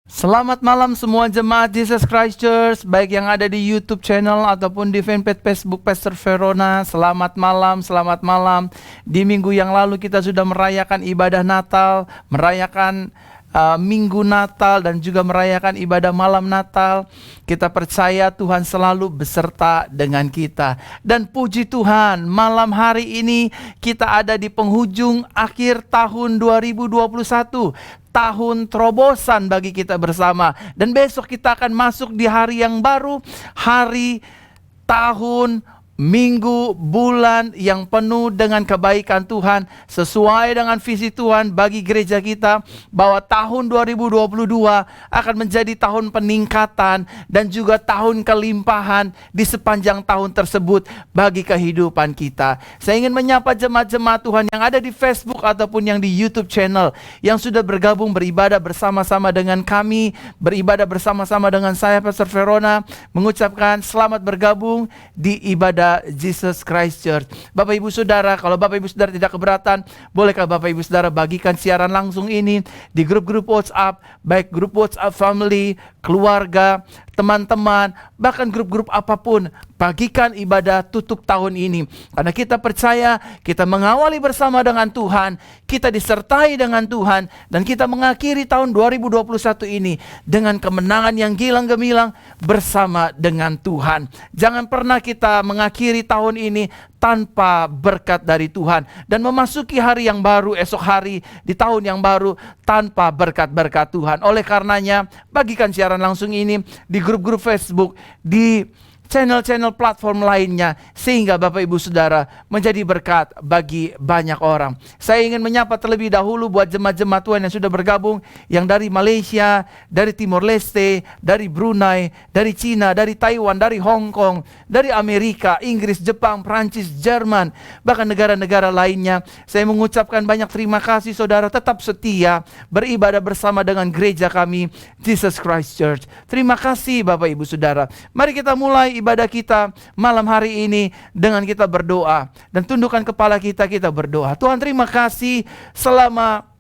Selamat malam semua jemaat Jesus Christ Church, baik yang ada di YouTube channel ataupun di fanpage Facebook Pastor Verona. Selamat malam, selamat malam. Di minggu yang lalu kita sudah merayakan ibadah Natal, merayakan Minggu Natal dan juga merayakan ibadah malam Natal. Kita percaya Tuhan selalu beserta dengan kita. Dan puji Tuhan, malam hari ini kita ada di penghujung akhir tahun 2021. Tahun terobosan bagi kita bersama. Dan besok kita akan masuk di hari yang baru, hari, tahun, minggu, bulan yang penuh dengan kebaikan Tuhan, sesuai dengan visi Tuhan bagi gereja kita, bahwa tahun 2022 akan menjadi tahun peningkatan dan juga tahun kelimpahan di sepanjang tahun tersebut bagi kehidupan kita. Saya ingin menyapa jemaat-jemaat Tuhan yang ada di Facebook ataupun yang di YouTube channel, yang sudah bergabung beribadah bersama-sama dengan kami, beribadah bersama-sama dengan saya Pastor Verona, mengucapkan selamat bergabung di ibadah Jesus Christ Church. Bapak Ibu Saudara, kalau Bapak Ibu Saudara tidak keberatan, bolehkah Bapak Ibu Saudara bagikan siaran langsung ini di grup-grup WhatsApp, baik grup WhatsApp family, keluarga, teman-teman, bahkan grup-grup apapun. Bagikan ibadah tutup tahun ini, karena kita percaya kita mengawali bersama dengan Tuhan, kita disertai dengan Tuhan, dan kita mengakhiri tahun 2021 ini dengan kemenangan yang gilang gemilang bersama dengan Tuhan. Jangan pernah kita mengakhiri tahun ini tanpa berkat dari Tuhan, dan memasuki hari yang baru esok hari di tahun yang baru tanpa berkat-berkat Tuhan. Oleh karenanya, bagikan siaran langsung ini di grup-grup Facebook, di channel-channel platform lainnya, sehingga Bapak Ibu Saudara menjadi berkat bagi banyak orang. Saya ingin menyapa terlebih dahulu buat jemaat-jemaat Tuhan yang sudah bergabung, yang dari Malaysia, dari Timor Leste, dari Brunei, dari Cina, dari Taiwan, dari Hong Kong, dari Amerika, Inggris, Jepang, Prancis, Jerman, bahkan negara-negara lainnya. Saya mengucapkan banyak terima kasih saudara tetap setia beribadah bersama dengan gereja kami, Jesus Christ Church. Terima kasih Bapak Ibu Saudara. Mari kita mulai ibadah kita malam hari ini dengan kita berdoa, dan tundukkan kepala kita berdoa. Tuhan, terima kasih selama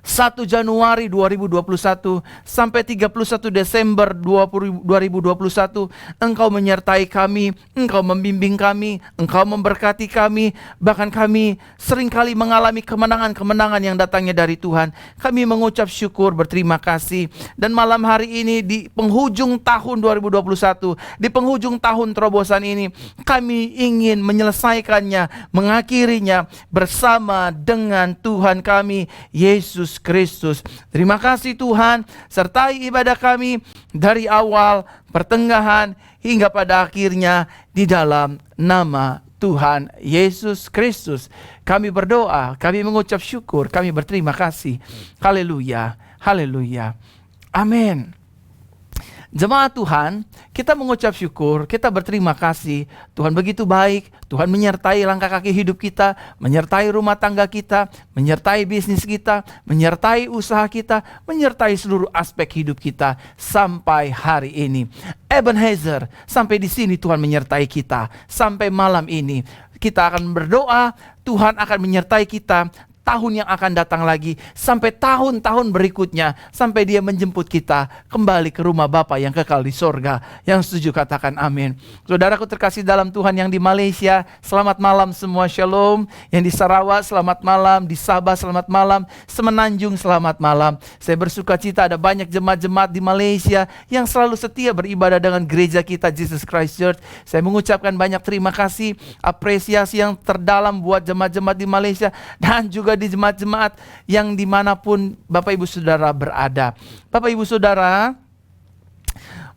1 Januari 2021 sampai 31 Desember 2021, Engkau menyertai kami, Engkau membimbing kami, Engkau memberkati kami, bahkan kami seringkali mengalami kemenangan-kemenangan yang datangnya dari Tuhan. Kami mengucap syukur, berterima kasih. Dan malam hari ini di penghujung tahun 2021, di penghujung tahun terobosan ini, kami ingin menyelesaikannya, mengakhirinya bersama dengan Tuhan kami, Yesus Kristus. Terima kasih Tuhan, sertai ibadah kami dari awal, pertengahan, hingga pada akhirnya, di dalam nama Tuhan Yesus Kristus kami berdoa, kami mengucap syukur, kami berterima kasih. Haleluya, haleluya, amin. Jemaat Tuhan, kita mengucap syukur, kita berterima kasih. Tuhan begitu baik, Tuhan menyertai langkah kaki hidup kita, menyertai rumah tangga kita, menyertai bisnis kita, menyertai usaha kita, menyertai seluruh aspek hidup kita sampai hari ini. Ebenezer, sampai di sini Tuhan menyertai kita. Sampai malam ini kita akan berdoa, Tuhan akan menyertai kita tahun yang akan datang lagi, sampai tahun-tahun berikutnya, sampai Dia menjemput kita kembali ke rumah Bapa yang kekal di sorga. Yang setuju katakan amin. Saudaraku terkasih dalam Tuhan yang di Malaysia, selamat malam semua, shalom. Yang di Sarawak, selamat malam. Di Sabah, selamat malam. Semenanjung, selamat malam. Saya bersuka cita ada banyak jemaat-jemaat di Malaysia yang selalu setia beribadah dengan gereja kita, Jesus Christ Church. Saya mengucapkan banyak terima kasih, apresiasi yang terdalam buat jemaat-jemaat di Malaysia, dan juga di jemaat-jemaat yang dimanapun Bapak Ibu Saudara berada. Bapak Ibu Saudara,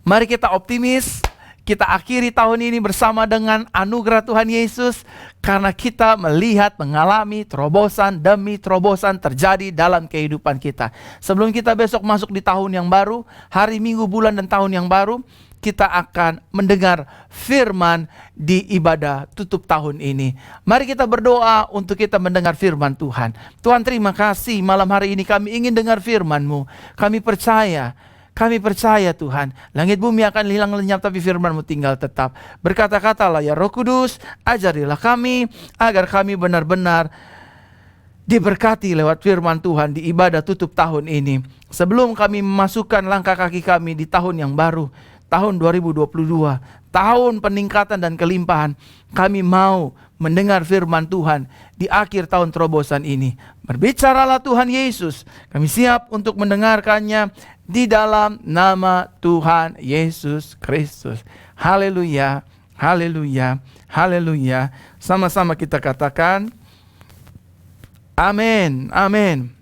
mari kita optimis. Kita akhiri tahun ini bersama dengan anugerah Tuhan Yesus, karena kita melihat, mengalami terobosan demi terobosan terjadi dalam kehidupan kita. Sebelum kita besok masuk di tahun yang baru, hari, minggu, bulan, dan tahun yang baru, kita akan mendengar firman di ibadah tutup tahun ini. Mari kita berdoa untuk kita mendengar firman Tuhan. Tuhan, terima kasih malam hari ini kami ingin dengar firman-Mu. Kami percaya Tuhan, langit bumi akan hilang lenyap, tapi firman-Mu tinggal tetap. Berkata-katalah ya Roh Kudus, ajarilah kami agar kami benar-benar diberkati lewat firman Tuhan di ibadah tutup tahun ini. Sebelum kami memasukkan langkah kaki kami di tahun yang baru, tahun 2022, tahun peningkatan dan kelimpahan, kami mau mendengar firman Tuhan di akhir tahun terobosan ini. Berbicaralah Tuhan Yesus, kami siap untuk mendengarkannya di dalam nama Tuhan Yesus Kristus. Haleluya, haleluya, haleluya. Sama-sama kita katakan, amin, amin.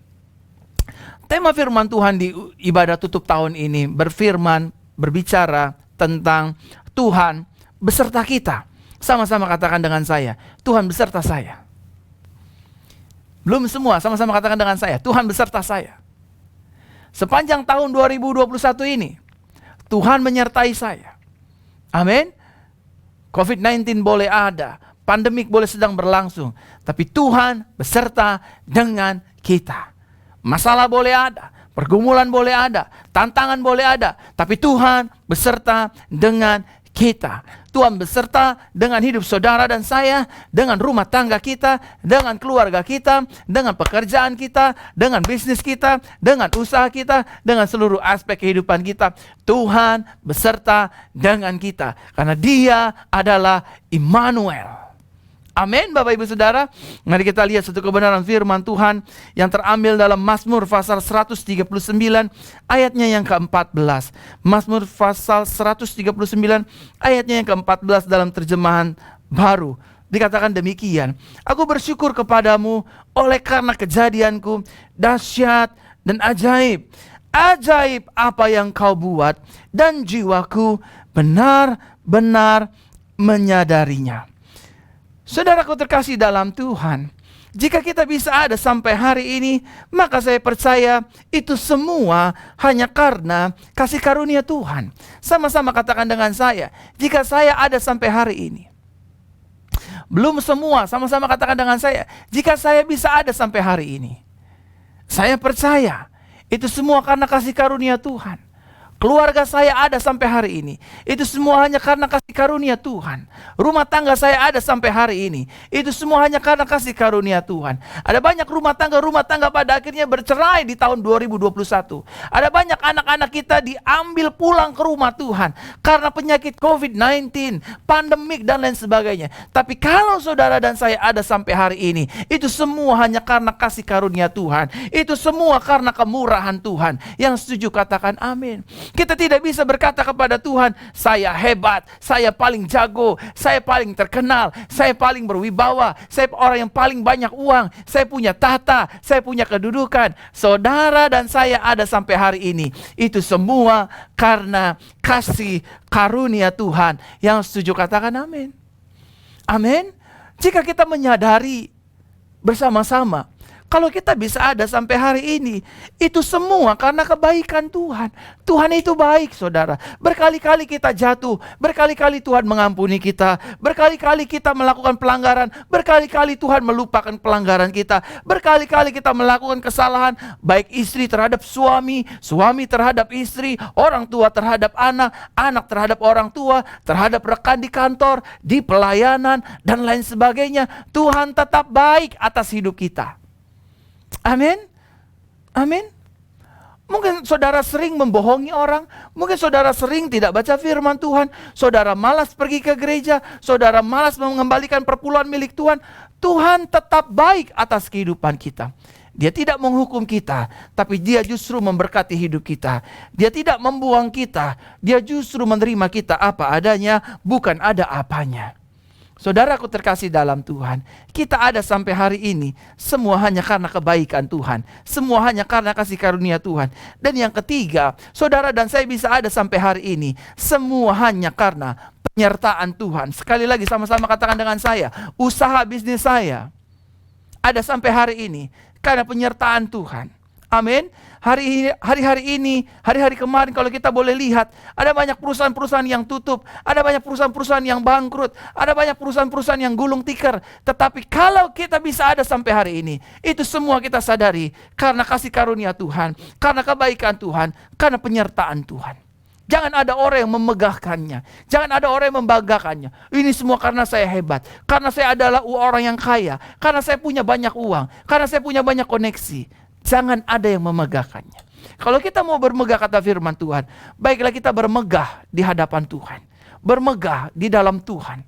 Tema firman Tuhan di ibadah tutup tahun ini berbicara tentang Tuhan beserta kita. Sama-sama katakan dengan saya, Tuhan beserta saya. Belum semua, sama-sama katakan dengan saya, Tuhan beserta saya. Sepanjang tahun 2021 ini, Tuhan menyertai saya. Amin. COVID-19 boleh ada, pandemik boleh sedang berlangsung, tapi Tuhan beserta dengan kita. Masalah boleh ada, pergumulan boleh ada, tantangan boleh ada, tapi Tuhan beserta dengan kita. Tuhan beserta dengan hidup saudara dan saya, dengan rumah tangga kita, dengan keluarga kita, dengan pekerjaan kita, dengan bisnis kita, dengan usaha kita, dengan seluruh aspek kehidupan kita. Tuhan beserta dengan kita, karena Dia adalah Immanuel. Amin, Bapak Ibu Saudara. Mari kita lihat satu kebenaran firman Tuhan yang terambil dalam Mazmur pasal 139 ayatnya yang ke-14. Mazmur pasal 139 ayatnya yang ke-14 dalam terjemahan baru. Dikatakan demikian, aku bersyukur kepadamu oleh karena kejadianku dahsyat dan ajaib. Ajaib apa yang kau buat, dan jiwaku benar-benar menyadarinya. Saudaraku terkasih dalam Tuhan, jika kita bisa ada sampai hari ini, maka saya percaya itu semua hanya karena kasih karunia Tuhan. Sama-sama katakan dengan saya, jika saya ada sampai hari ini. Belum semua, sama-sama katakan dengan saya, jika saya bisa ada sampai hari ini. Saya percaya itu semua karena kasih karunia Tuhan. Keluarga saya ada sampai hari ini, itu semua hanya karena kasih karunia Tuhan. Rumah tangga saya ada sampai hari ini, itu semua hanya karena kasih karunia Tuhan. Ada banyak rumah tangga pada akhirnya bercerai di tahun 2021. Ada banyak anak-anak kita diambil pulang ke rumah Tuhan karena penyakit COVID-19, pandemik dan lain sebagainya. Tapi kalau saudara dan saya ada sampai hari ini, itu semua hanya karena kasih karunia Tuhan. Itu semua karena kemurahan Tuhan. Yang setuju katakan amin. Kita tidak bisa berkata kepada Tuhan, saya hebat, saya paling jago, saya paling terkenal, saya paling berwibawa, saya orang yang paling banyak uang, saya punya tahta, saya punya kedudukan. Saudara dan saya ada sampai hari ini, itu semua karena kasih karunia Tuhan. Yang setuju katakan amin. Amin. Jika kita menyadari bersama-sama, kalau kita bisa ada sampai hari ini, itu semua karena kebaikan Tuhan. Tuhan itu baik, saudara. Berkali-kali kita jatuh, berkali-kali Tuhan mengampuni kita, berkali-kali kita melakukan pelanggaran, berkali-kali Tuhan melupakan pelanggaran kita, berkali-kali kita melakukan kesalahan, baik istri terhadap suami, suami terhadap istri, orang tua terhadap anak, anak terhadap orang tua, terhadap rekan di kantor, di pelayanan, dan lain sebagainya. Tuhan tetap baik atas hidup kita. Amin. Amin. Mungkin saudara sering membohongi orang, mungkin saudara sering tidak baca firman Tuhan, saudara malas pergi ke gereja, saudara malas mengembalikan perpuluhan milik Tuhan. Tuhan tetap baik atas kehidupan kita. Dia tidak menghukum kita, tapi Dia justru memberkati hidup kita. Dia tidak membuang kita, Dia justru menerima kita apa adanya, bukan ada apanya. Saudaraku terkasih dalam Tuhan, kita ada sampai hari ini, semua hanya karena kebaikan Tuhan. Semua hanya karena kasih karunia Tuhan. Dan yang ketiga, saudara dan saya bisa ada sampai hari ini, semua hanya karena penyertaan Tuhan. Sekali lagi sama-sama katakan dengan saya, usaha bisnis saya ada sampai hari ini karena penyertaan Tuhan. Amin. Hari-hari ini, hari-hari kemarin kalau kita boleh lihat, ada banyak perusahaan-perusahaan yang tutup, ada banyak perusahaan-perusahaan yang bangkrut, ada banyak perusahaan-perusahaan yang gulung tikar. Tetapi kalau kita bisa ada sampai hari ini, itu semua kita sadari karena kasih karunia Tuhan, karena kebaikan Tuhan, karena penyertaan Tuhan. Jangan ada orang yang memegahkannya. Jangan ada orang yang membanggakannya. Ini semua karena saya hebat. Karena saya adalah orang yang kaya. Karena saya punya banyak uang. Karena saya punya banyak koneksi. Jangan ada yang memegahkannya. Kalau kita mau bermegah kata firman Tuhan, baiklah kita bermegah di hadapan Tuhan. Bermegah di dalam Tuhan.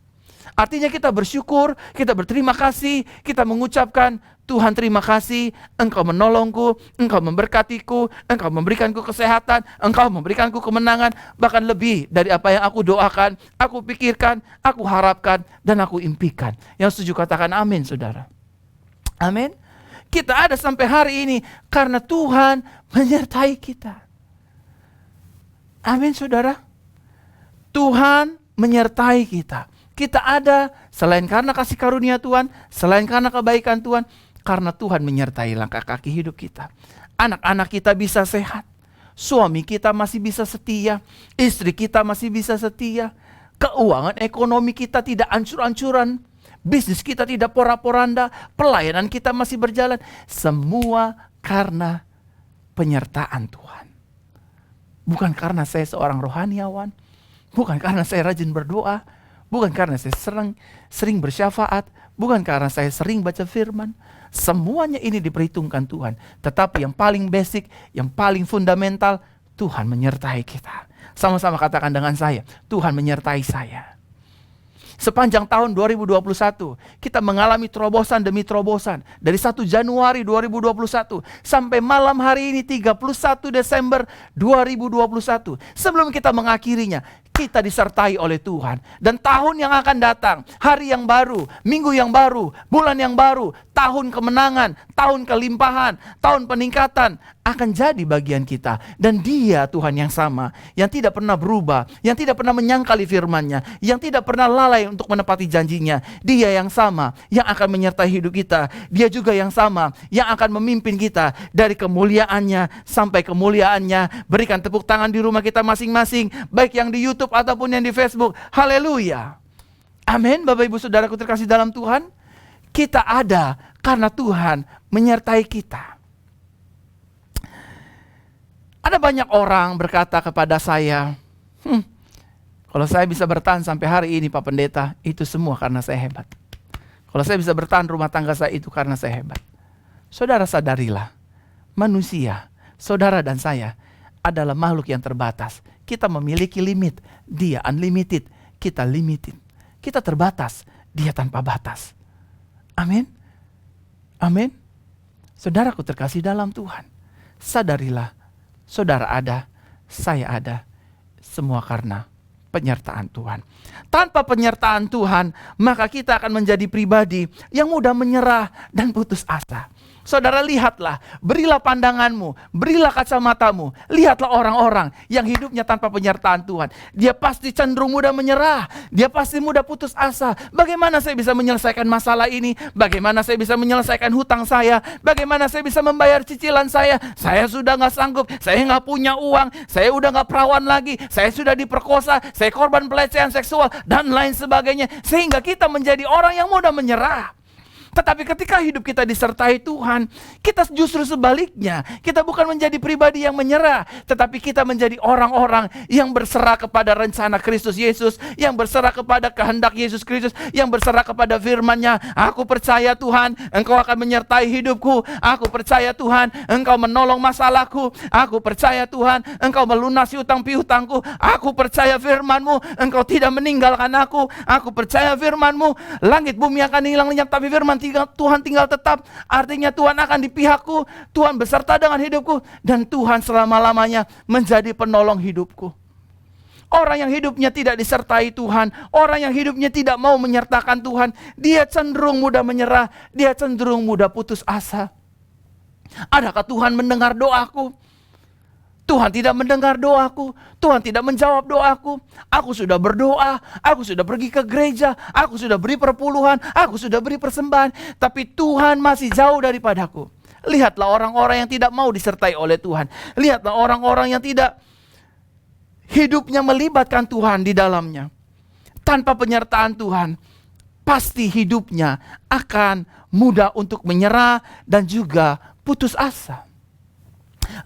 Artinya kita bersyukur, kita berterima kasih, kita mengucapkan, Tuhan terima kasih, Engkau menolongku, Engkau memberkatiku, Engkau memberikanku kesehatan, Engkau memberikanku kemenangan, bahkan lebih dari apa yang aku doakan, aku pikirkan, aku harapkan, dan aku impikan. Yang setuju katakan amin, saudara. Amin. Kita ada sampai hari ini karena Tuhan menyertai kita. Amin, saudara. Tuhan menyertai kita. Kita ada selain karena kasih karunia Tuhan, selain karena kebaikan Tuhan, karena Tuhan menyertai langkah kaki hidup kita. Anak-anak kita bisa sehat, suami kita masih bisa setia, istri kita masih bisa setia, keuangan ekonomi kita tidak ancur-ancuran, bisnis kita tidak porak-poranda, pelayanan kita masih berjalan. Semua karena penyertaan Tuhan. Bukan karena saya seorang rohaniawan, bukan karena saya rajin berdoa, bukan karena saya sering bersyafaat, bukan karena saya sering baca firman. Semuanya ini diperhitungkan Tuhan. Tetapi yang paling basic, yang paling fundamental, Tuhan menyertai kita. Sama-sama katakan dengan saya, Tuhan menyertai saya. Sepanjang tahun 2021, kita mengalami terobosan demi terobosan. Dari 1 Januari 2021 sampai malam hari ini 31 Desember 2021. Sebelum kita mengakhirinya, kita disertai oleh Tuhan. Dan tahun yang akan datang, hari yang baru, minggu yang baru, bulan yang baru, tahun kemenangan, tahun kelimpahan, tahun peningkatan akan jadi bagian kita. Dan Dia Tuhan yang sama, yang tidak pernah berubah, yang tidak pernah menyangkali firman-Nya, yang tidak pernah lalai untuk menepati janjinya. Dia yang sama yang akan menyertai hidup kita. Dia juga yang sama yang akan memimpin kita dari kemuliaannya sampai kemuliaannya. Berikan tepuk tangan di rumah kita masing-masing, baik yang di YouTube ataupun yang di Facebook. Haleluya. Amin. Bapak Ibu Saudaraku terkasih dalam Tuhan, kita ada karena Tuhan menyertai kita. Ada banyak orang berkata kepada saya, kalau saya bisa bertahan sampai hari ini Pak Pendeta, itu semua karena saya hebat. Kalau saya bisa bertahan rumah tangga saya, itu karena saya hebat. Saudara sadarilah, manusia, saudara dan saya adalah makhluk yang terbatas. Kita memiliki limit, Dia unlimited, kita limited. Kita terbatas, Dia tanpa batas. Amin. Amin. Saudaraku terkasih dalam Tuhan, sadarilah, saudara ada, saya ada, semua karena penyertaan Tuhan. Tanpa penyertaan Tuhan, maka kita akan menjadi pribadi yang mudah menyerah dan putus asa. Saudara lihatlah, berilah pandanganmu, berilah kacamatamu, lihatlah orang-orang yang hidupnya tanpa penyertaan Tuhan. Dia pasti cenderung mudah menyerah, dia pasti mudah putus asa. Bagaimana saya bisa menyelesaikan masalah ini? Bagaimana saya bisa menyelesaikan hutang saya? Bagaimana saya bisa membayar cicilan saya? Saya sudah gak sanggup, saya gak punya uang, saya udah gak perawan lagi, saya sudah diperkosa, saya korban pelecehan seksual, dan lain sebagainya. Sehingga kita menjadi orang yang mudah menyerah. Tetapi ketika hidup kita disertai Tuhan, kita justru sebaliknya. Kita bukan menjadi pribadi yang menyerah, tetapi kita menjadi orang-orang yang berserah kepada rencana Kristus Yesus, yang berserah kepada kehendak Yesus Kristus, yang berserah kepada firman-Nya. Aku percaya Tuhan, Engkau akan menyertai hidupku. Aku percaya Tuhan, Engkau menolong masalahku. Aku percaya Tuhan, Engkau melunasi utang piutangku. Aku percaya firman-Mu, Engkau tidak meninggalkan aku. Aku percaya firman-Mu, langit bumi akan hilang lenyap, tapi firman Tuhan tinggal tetap. Artinya Tuhan akan di pihakku, Tuhan beserta dengan hidupku, dan Tuhan selama-lamanya menjadi penolong hidupku. Orang yang hidupnya tidak disertai Tuhan, orang yang hidupnya tidak mau menyertakan Tuhan, dia cenderung mudah menyerah, dia cenderung mudah putus asa. Adakah Tuhan mendengar doaku? Tuhan tidak mendengar doaku, Tuhan tidak menjawab doaku. Aku sudah berdoa, aku sudah pergi ke gereja, aku sudah beri perpuluhan, aku sudah beri persembahan, tapi Tuhan masih jauh daripadaku. Lihatlah orang-orang yang tidak mau disertai oleh Tuhan. Lihatlah orang-orang yang tidak hidupnya melibatkan Tuhan di dalamnya. Tanpa penyertaan Tuhan, pasti hidupnya akan mudah untuk menyerah dan juga putus asa.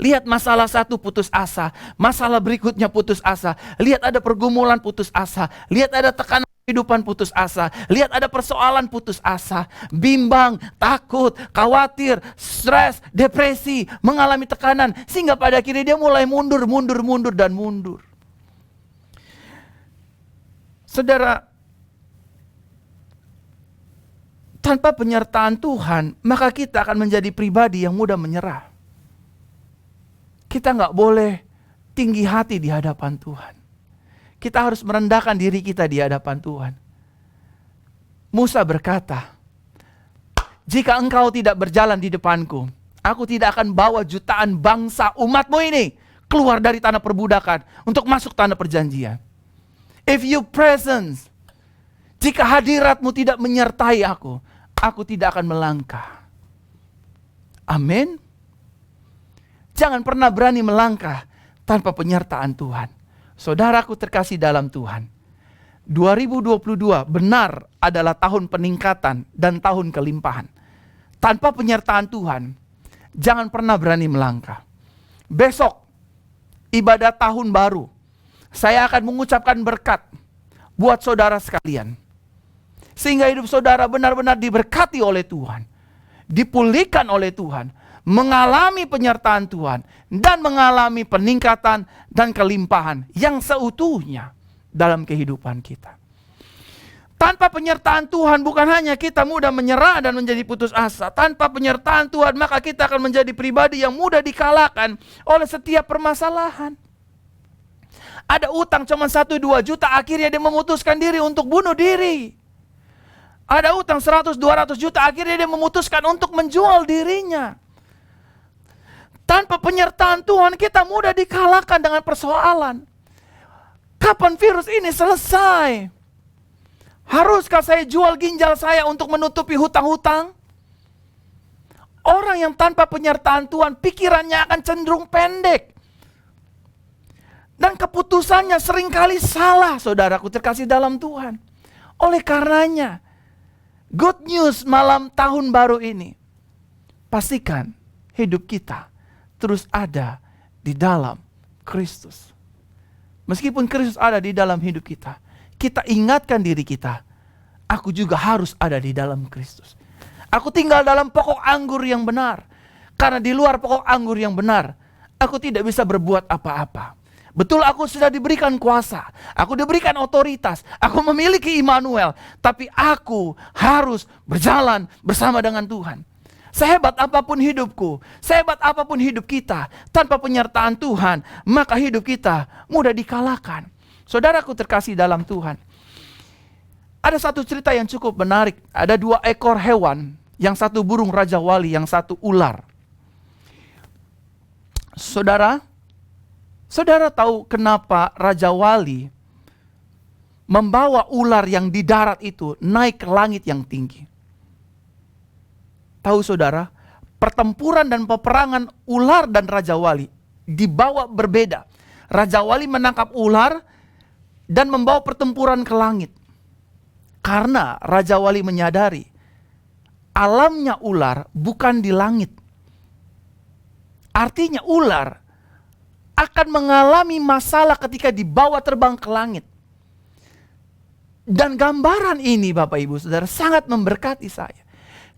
Lihat masalah satu putus asa, masalah berikutnya putus asa. Lihat ada pergumulan putus asa, lihat ada tekanan kehidupan putus asa, lihat ada persoalan putus asa, bimbang, takut, khawatir, stres, depresi, mengalami tekanan, sehingga pada akhirnya dia mulai mundur. Saudara, tanpa penyertaan Tuhan, maka kita akan menjadi pribadi yang mudah menyerah. Kita nggak boleh tinggi hati di hadapan Tuhan. Kita harus merendahkan diri kita di hadapan Tuhan. Musa berkata, jika engkau tidak berjalan di depanku, aku tidak akan bawa jutaan bangsa umatmu ini keluar dari tanah perbudakan untuk masuk tanah perjanjian. If your presence, jika hadiratmu tidak menyertai aku tidak akan melangkah. Amin. Jangan pernah berani melangkah tanpa penyertaan Tuhan. Saudaraku terkasih dalam Tuhan, 2022 benar adalah tahun peningkatan dan tahun kelimpahan. Tanpa penyertaan Tuhan, jangan pernah berani melangkah. Besok, ibadah tahun baru, saya akan mengucapkan berkat buat saudara sekalian. Sehingga hidup saudara benar-benar diberkati oleh Tuhan, dipulihkan oleh Tuhan, mengalami penyertaan Tuhan, dan mengalami peningkatan dan kelimpahan yang seutuhnya dalam kehidupan kita. Tanpa penyertaan Tuhan bukan hanya kita mudah menyerah dan menjadi putus asa. Tanpa penyertaan Tuhan maka kita akan menjadi pribadi yang mudah dikalahkan oleh setiap permasalahan. Ada utang cuma 1-2 juta, akhirnya dia memutuskan diri untuk bunuh diri. Ada utang 100-200 juta, akhirnya dia memutuskan untuk menjual dirinya. Tanpa penyertaan Tuhan kita mudah dikalahkan dengan persoalan. Kapan virus ini selesai? Haruskah saya jual ginjal saya untuk menutupi hutang-hutang? Orang yang tanpa penyertaan Tuhan pikirannya akan cenderung pendek. Dan keputusannya seringkali salah, saudaraku terkasih dalam Tuhan. Oleh karenanya, good news malam tahun baru ini, pastikan hidup kita terus ada di dalam Kristus. Meskipun Kristus ada di dalam hidup kita, kita ingatkan diri kita, aku juga harus ada di dalam Kristus. Aku tinggal dalam pokok anggur yang benar, karena di luar pokok anggur yang benar, aku tidak bisa berbuat apa-apa. Betul, aku sudah diberikan kuasa, aku diberikan otoritas, aku memiliki Immanuel, tapi aku harus berjalan bersama dengan Tuhan. Sehebat apapun hidupku, sehebat apapun hidup kita, tanpa penyertaan Tuhan, maka hidup kita mudah dikalahkan. Saudaraku terkasih dalam Tuhan, ada satu cerita yang cukup menarik. Ada 2 ekor hewan, yang satu burung Raja Wali, yang satu ular. Saudara tahu kenapa Raja Wali membawa ular yang di darat itu naik ke langit yang tinggi? Tahu saudara, pertempuran dan peperangan ular dan Raja Wali dibawa berbeda. Raja Wali menangkap ular dan membawa pertempuran ke langit. Karena Raja Wali menyadari alamnya ular bukan di langit. Artinya ular akan mengalami masalah ketika dibawa terbang ke langit. Dan gambaran ini Bapak Ibu Saudara sangat memberkati saya.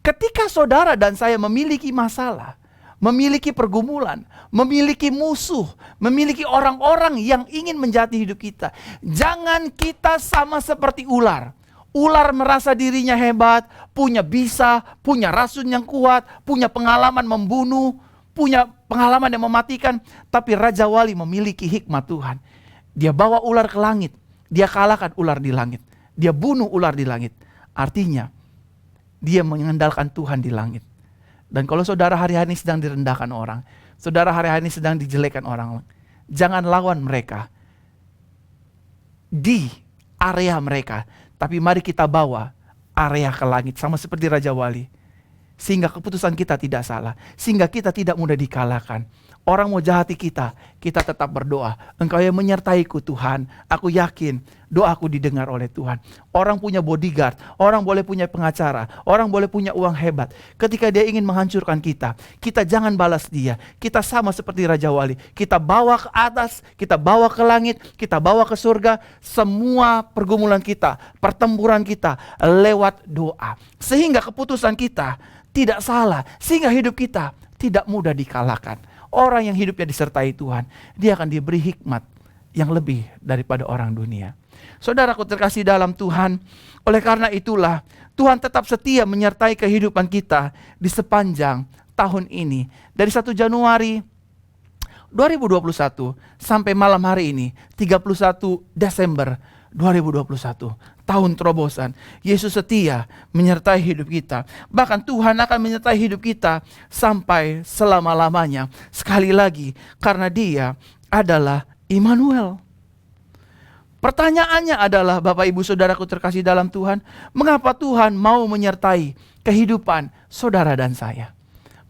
Ketika saudara dan saya memiliki masalah, memiliki pergumulan, memiliki musuh, memiliki orang-orang yang ingin menjati hidup kita, jangan kita sama seperti ular. Ular merasa dirinya hebat, punya racun yang kuat, punya pengalaman membunuh, punya pengalaman yang mematikan. Tapi Raja Wali memiliki hikmat Tuhan. Dia bawa ular ke langit, dia kalahkan ular di langit, dia bunuh ular di langit. Artinya dia mengandalkan Tuhan di langit. Dan kalau saudara hari-hari ini sedang direndahkan orang, saudara hari-hari ini sedang dijelekan orang, jangan lawan mereka di area mereka, tapi mari kita bawa area ke langit, sama seperti Raja Wali. Sehingga keputusan kita tidak salah, sehingga kita tidak mudah dikalahkan Orang mau jahati kita, kita tetap berdoa. Engkau yang menyertaiku Tuhan, aku yakin doaku didengar oleh Tuhan. Orang punya bodyguard, orang boleh punya pengacara, orang boleh punya uang hebat. Ketika dia ingin menghancurkan kita, kita jangan balas dia. Kita sama seperti Raja Wali. Kita bawa ke atas, kita bawa ke langit, kita bawa ke surga. Semua pergumulan kita, pertempuran kita lewat doa. Sehingga keputusan kita tidak salah, sehingga hidup kita tidak mudah dikalahkan. Orang yang hidupnya disertai Tuhan, dia akan diberi hikmat yang lebih daripada orang dunia. Saudaraku terkasih dalam Tuhan, oleh karena itulah Tuhan tetap setia menyertai kehidupan kita di sepanjang tahun ini. Dari 1 Januari 2021 sampai malam hari ini, 31 Desember 2021. Tahun terobosan. Yesus setia menyertai hidup kita. Bahkan Tuhan akan menyertai hidup kita sampai selama-lamanya. Sekali lagi, karena Dia adalah Immanuel. Pertanyaannya adalah, Bapak Ibu Saudaraku terkasih dalam Tuhan, mengapa Tuhan mau menyertai kehidupan saudara dan saya?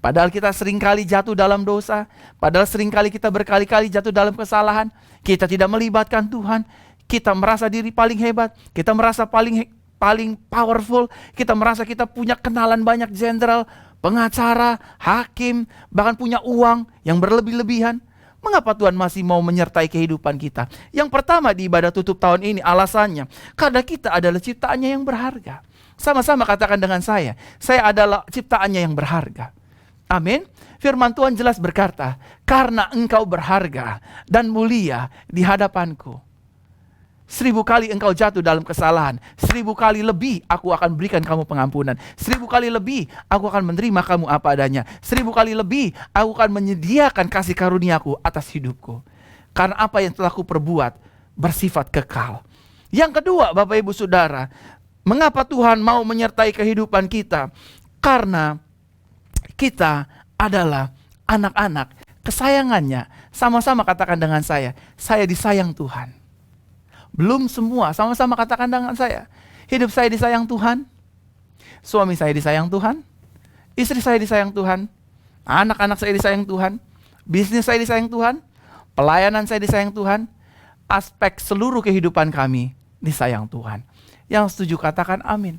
Padahal kita seringkali jatuh dalam dosa, padahal seringkali kita berkali-kali jatuh dalam kesalahan, kita tidak melibatkan Tuhan. Kita merasa diri paling hebat, kita merasa paling powerful, kita merasa kita punya kenalan banyak jenderal, pengacara, hakim, bahkan punya uang yang berlebih-lebihan. Mengapa Tuhan masih mau menyertai kehidupan kita? Yang pertama di ibadah tutup tahun ini alasannya, karena kita adalah ciptaannya yang berharga. Sama-sama katakan dengan saya adalah ciptaannya yang berharga. Amin. Firman Tuhan jelas berkata, karena engkau berharga dan mulia di hadapanku. 1000 kali engkau jatuh dalam kesalahan, 1000 kali lebih aku akan berikan kamu pengampunan, 1000 kali lebih aku akan menerima kamu apa adanya, 1000 kali lebih aku akan menyediakan kasih karuniaku atas hidupku. Karena apa yang telah ku perbuat bersifat kekal. Yang kedua, Bapak Ibu Saudara, mengapa Tuhan mau menyertai kehidupan kita? Karena kita adalah anak-anak kesayangannya. Sama-sama katakan dengan saya disayang Tuhan. Belum semua, sama-sama katakan dengan saya. Hidup saya disayang Tuhan. Suami saya disayang Tuhan. Istri saya disayang Tuhan. Anak-anak saya disayang Tuhan. Bisnis saya disayang Tuhan. Pelayanan saya disayang Tuhan. Aspek seluruh kehidupan kami disayang Tuhan. Yang setuju katakan amin.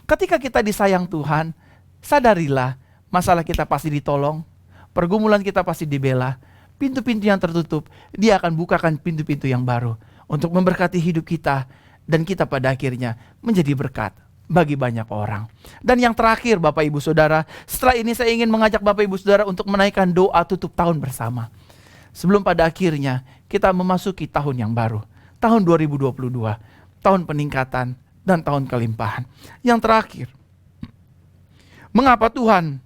Ketika kita disayang Tuhan, sadarilah masalah kita pasti ditolong. Pergumulan kita pasti dibela. Pintu-pintu yang tertutup, Dia akan bukakan pintu-pintu yang baru. Untuk memberkati hidup kita, dan kita pada akhirnya menjadi berkat bagi banyak orang. Dan yang terakhir Bapak Ibu Saudara, setelah ini saya ingin mengajak Bapak Ibu Saudara untuk menaikkan doa tutup tahun bersama. Sebelum pada akhirnya kita memasuki tahun yang baru, tahun 2022, tahun peningkatan dan tahun kelimpahan. Yang terakhir, mengapa Tuhan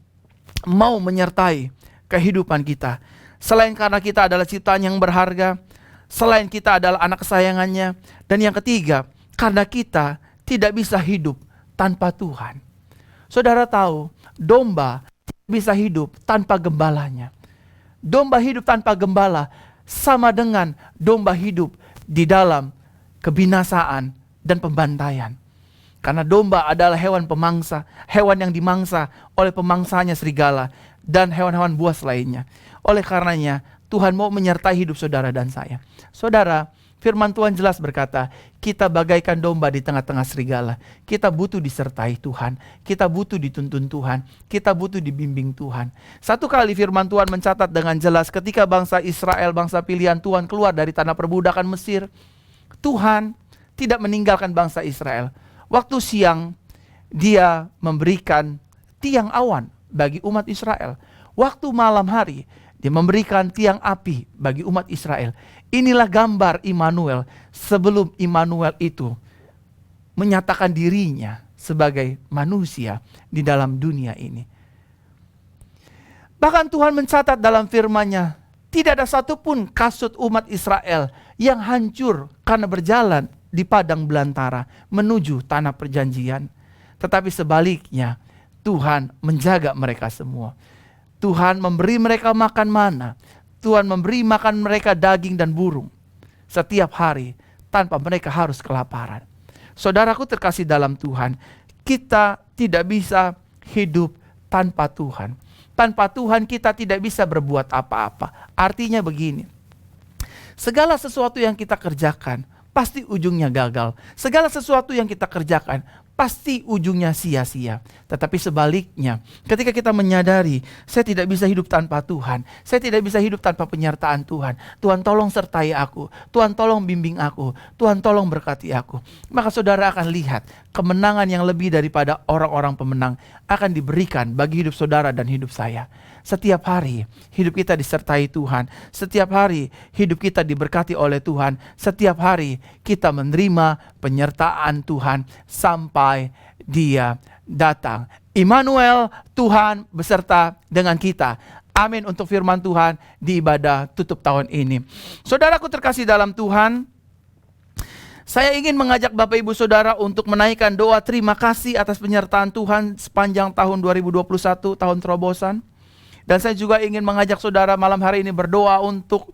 mau menyertai kehidupan kita? Selain karena kita adalah ciptaan yang berharga, selain kita adalah anak kesayangannya, dan yang ketiga, karena kita tidak bisa hidup tanpa Tuhan. Saudara tahu, domba tidak bisa hidup tanpa gembalanya. Domba hidup tanpa gembala sama dengan domba hidup di dalam kebinasaan dan pembantaian. Karena domba adalah hewan pemangsa, hewan yang dimangsa oleh pemangsanya serigala dan hewan-hewan buas lainnya. Oleh karenanya, Tuhan mau menyertai hidup saudara dan saya. Saudara, firman Tuhan jelas berkata, kita bagaikan domba di tengah-tengah serigala. Kita butuh disertai Tuhan. Kita butuh dituntun Tuhan. Kita butuh dibimbing Tuhan. Satu kali firman Tuhan mencatat dengan jelas, ketika bangsa Israel, bangsa pilihan Tuhan keluar dari tanah perbudakan Mesir, Tuhan tidak meninggalkan bangsa Israel. Waktu siang, Dia memberikan tiang awan bagi umat Israel. Waktu malam hari, Dia memberikan tiang api bagi umat Israel. Inilah gambar Immanuel sebelum Immanuel itu menyatakan dirinya sebagai manusia di dalam dunia ini. Bahkan Tuhan mencatat dalam firman-Nya, tidak ada satupun kasut umat Israel yang hancur karena berjalan di padang belantara menuju tanah perjanjian. Tetapi sebaliknya, Tuhan menjaga mereka semua. Tuhan memberi mereka makan mana. Tuhan memberi makan mereka daging dan burung setiap hari tanpa mereka harus kelaparan. Saudaraku terkasih dalam Tuhan, kita tidak bisa hidup tanpa Tuhan. Tanpa Tuhan kita tidak bisa berbuat apa-apa. Artinya begini, segala sesuatu yang kita kerjakan pasti ujungnya gagal. Segala sesuatu yang kita kerjakan pasti ujungnya sia-sia. Tetapi sebaliknya, ketika kita menyadari, saya tidak bisa hidup tanpa Tuhan. Saya tidak bisa hidup tanpa penyertaan Tuhan. Tuhan tolong sertai aku. Tuhan tolong bimbing aku. Tuhan tolong berkati aku. Maka saudara akan lihat, kemenangan yang lebih daripada orang-orang pemenang akan diberikan bagi hidup saudara dan hidup saya. Setiap hari hidup kita disertai Tuhan. Setiap hari hidup kita diberkati oleh Tuhan. Setiap hari kita menerima penyertaan Tuhan sampai Dia datang. Immanuel, Tuhan beserta dengan kita. Amin untuk firman Tuhan di ibadah tutup tahun ini. Saudaraku terkasih dalam Tuhan, saya ingin mengajak Bapak Ibu Saudara untuk menaikkan doa terima kasih atas penyertaan Tuhan sepanjang tahun 2021, tahun terobosan. Dan saya juga ingin mengajak saudara malam hari ini berdoa untuk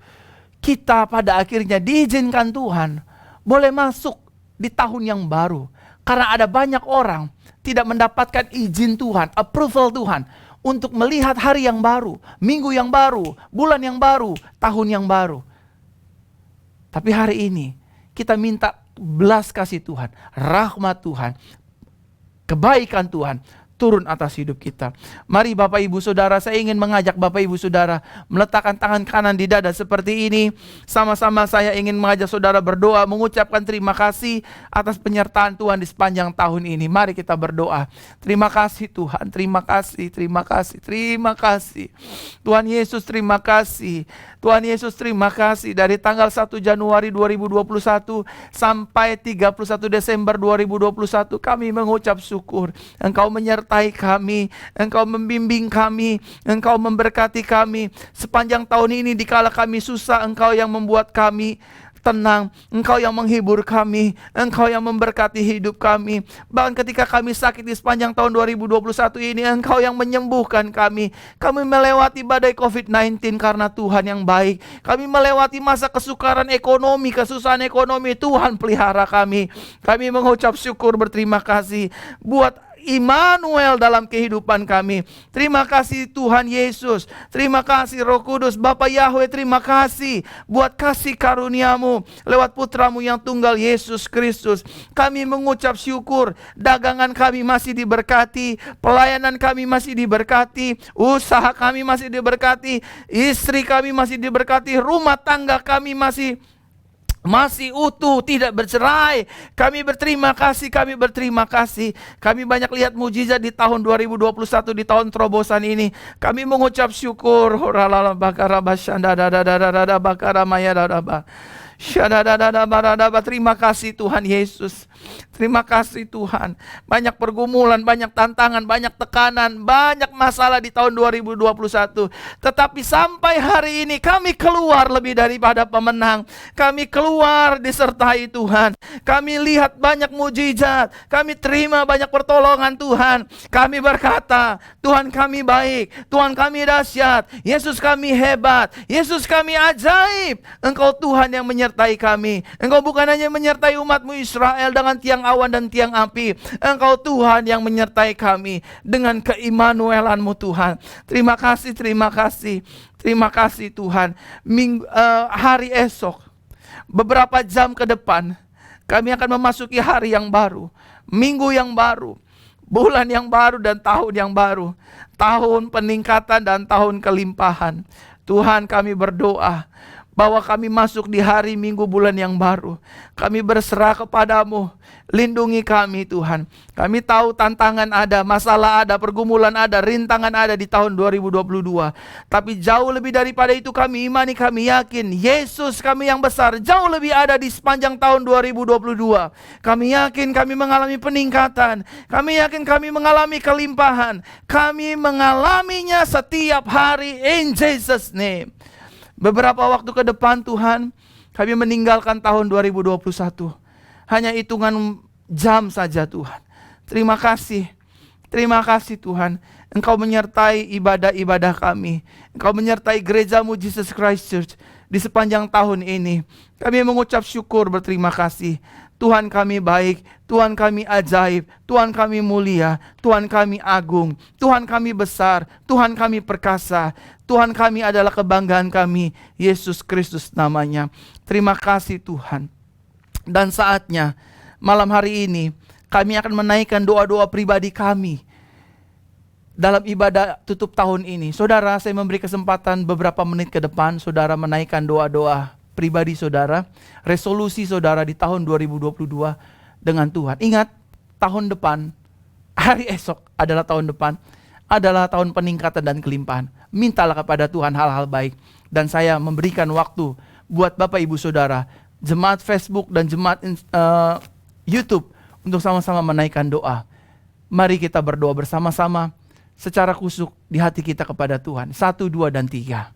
kita pada akhirnya diizinkan Tuhan boleh masuk di tahun yang baru. Karena ada banyak orang tidak mendapatkan izin Tuhan, approval Tuhan untuk melihat hari yang baru, minggu yang baru, bulan yang baru, tahun yang baru. Tapi hari ini kita minta belas kasih Tuhan, rahmat Tuhan, kebaikan Tuhan turun atas hidup kita. Mari Bapak Ibu Saudara, saya ingin mengajak Bapak Ibu Saudara meletakkan tangan kanan di dada seperti ini. Sama-sama saya ingin mengajak saudara berdoa, mengucapkan terima kasih atas penyertaan Tuhan di sepanjang tahun ini. Mari kita berdoa. Terima kasih Tuhan, terima kasih, terima kasih, terima kasih. Tuhan Yesus terima kasih. Tuhan Yesus terima kasih dari tanggal 1 Januari 2021 sampai 31 Desember 2021 kami mengucap syukur. Engkau menyertai kami, Engkau membimbing kami, Engkau memberkati kami. Sepanjang tahun ini dikala kami susah, Engkau yang membuat kami tenang, Engkau yang menghibur kami, Engkau yang memberkati hidup kami. Bahkan ketika kami sakit di sepanjang tahun 2021 ini, Engkau yang menyembuhkan kami. Kami melewati badai COVID-19 karena Tuhan yang baik. Kami melewati masa kesukaran ekonomi, kesusahan ekonomi, Tuhan pelihara kami. Kami mengucap syukur, berterima kasih buat Immanuel dalam kehidupan kami. Terima kasih Tuhan Yesus. Terima kasih Roh Kudus. Bapa Yahweh, terima kasih buat kasih karuniamu lewat putramu yang tunggal Yesus Kristus. Kami mengucap syukur. Dagangan kami masih diberkati. Pelayanan kami masih diberkati. Usaha kami masih diberkati. Istri kami masih diberkati. Rumah tangga kami masih utuh, tidak bercerai. Kami berterima kasih, kami berterima kasih. Kami banyak lihat mujizat di tahun 2021, di tahun terobosan ini. Kami mengucap syukur. Terima kasih Tuhan Yesus. Terima kasih Tuhan. Banyak pergumulan, banyak tantangan, banyak tekanan, banyak masalah di tahun 2021. Tetapi sampai hari ini kami keluar lebih daripada pemenang. Kami keluar disertai Tuhan. Kami lihat banyak mujizat. Kami terima banyak pertolongan Tuhan. Kami berkata, Tuhan kami baik, Tuhan kami dahsyat, Yesus kami hebat, Yesus kami ajaib. Engkau Tuhan yang menyertai kami. Engkau bukan hanya menyertai umatmu Israel dengan tiang awan dan tiang api. Engkau Tuhan yang menyertai kami dengan keimmanuelanmu Tuhan. Terima kasih, terima kasih. Terima kasih Tuhan. Hari esok, beberapa jam ke depan, kami akan memasuki hari yang baru, minggu yang baru, bulan yang baru dan tahun yang baru. Tahun peningkatan dan tahun kelimpahan. Tuhan kami berdoa bahwa kami masuk di hari minggu bulan yang baru. Kami berserah kepadamu. Lindungi kami Tuhan. Kami tahu tantangan ada, masalah ada, pergumulan ada, rintangan ada di tahun 2022. Tapi jauh lebih daripada itu kami imani, kami yakin Yesus kami yang besar jauh lebih ada di sepanjang tahun 2022. Kami yakin kami mengalami peningkatan. Kami yakin kami mengalami kelimpahan. Kami mengalaminya setiap hari in Jesus name. Beberapa waktu ke depan Tuhan, kami meninggalkan tahun 2021. Hanya hitungan jam saja Tuhan. Terima kasih Tuhan. Engkau menyertai ibadah-ibadah kami. Engkau menyertai gerejamu Jesus Christ Church di sepanjang tahun ini. Kami mengucap syukur, berterima kasih. Tuhan kami baik, Tuhan kami ajaib, Tuhan kami mulia, Tuhan kami agung, Tuhan kami besar, Tuhan kami perkasa, Tuhan kami adalah kebanggaan kami, Yesus Kristus namanya. Terima kasih Tuhan. Dan saatnya malam hari ini kami akan menaikkan doa-doa pribadi kami dalam ibadah tutup tahun ini. Saudara, saya memberi kesempatan beberapa menit ke depan, saudara menaikkan doa-doa pribadi saudara, resolusi saudara di tahun 2022 dengan Tuhan. Ingat, tahun depan, hari esok adalah tahun depan, adalah tahun peningkatan dan kelimpahan. Mintalah kepada Tuhan hal-hal baik. Dan saya memberikan waktu buat Bapak Ibu Saudara, jemaat Facebook dan jemaat YouTube untuk sama-sama menaikkan doa. Mari kita berdoa bersama-sama secara khusyuk di hati kita kepada Tuhan. 1, 2, dan 3.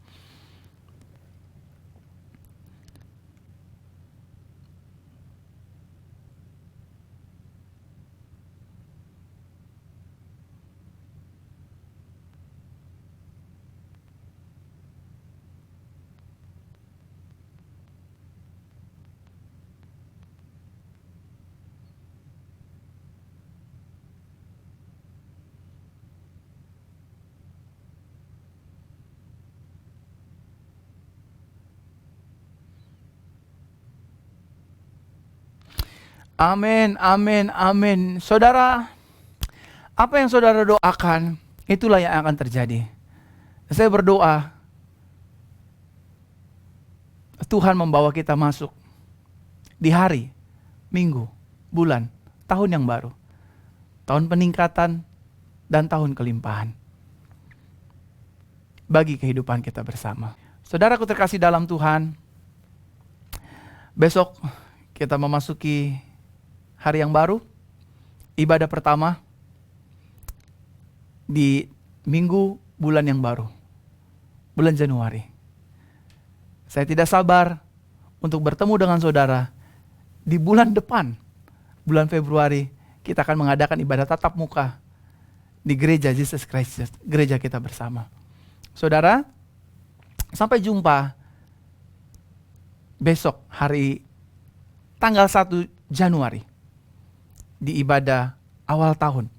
Amin, amin, amin. Saudara, apa yang saudara doakan, itulah yang akan terjadi. Saya berdoa, Tuhan membawa kita masuk di hari, minggu, bulan, tahun yang baru. Tahun peningkatan dan tahun kelimpahan bagi kehidupan kita bersama. Saudaraku terkasih dalam Tuhan, besok kita memasuki hari yang baru, ibadah pertama di minggu bulan yang baru, bulan Januari. Saya tidak sabar untuk bertemu dengan saudara di bulan depan, bulan Februari. Kita akan mengadakan ibadah tatap muka di gereja Jesus Christ, gereja kita bersama. Saudara, sampai jumpa besok hari tanggal 1 Januari. Di ibadah awal tahun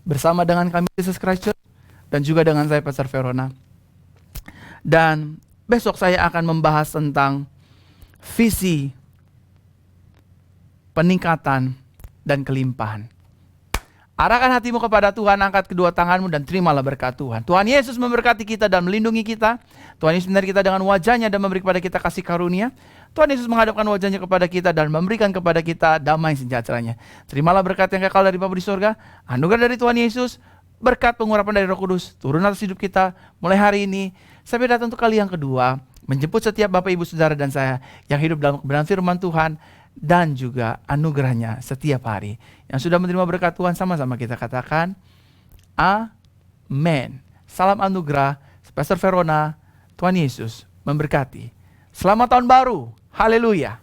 bersama dengan kami Jesus Christ Church dan juga dengan saya Pastor Verona. Dan besok saya akan membahas tentang visi peningkatan dan kelimpahan. Arahkan hatimu kepada Tuhan, angkat kedua tanganmu dan terimalah berkat Tuhan. Tuhan Yesus memberkati kita dan melindungi kita. Tuhan Yesus menyertai kita dengan wajahnya dan memberi kepada kita kasih karunia. Tuhan Yesus menghadapkan wajahnya kepada kita dan memberikan kepada kita damai sejahteranya. Terimalah berkat yang kekal dari Bapa di surga, anugerah dari Tuhan Yesus, berkat pengurapan dari Roh Kudus turun atas hidup kita mulai hari ini sampai datang untuk kali yang kedua, menjemput setiap Bapak Ibu Saudara dan saya yang hidup dalam kebenaran firman Tuhan dan juga anugerahnya setiap hari. Yang sudah menerima berkat Tuhan, sama-sama kita katakan amin. Salam anugerah, Pastor Verona. Tuhan Yesus memberkati. Selamat tahun baru. Haleluya.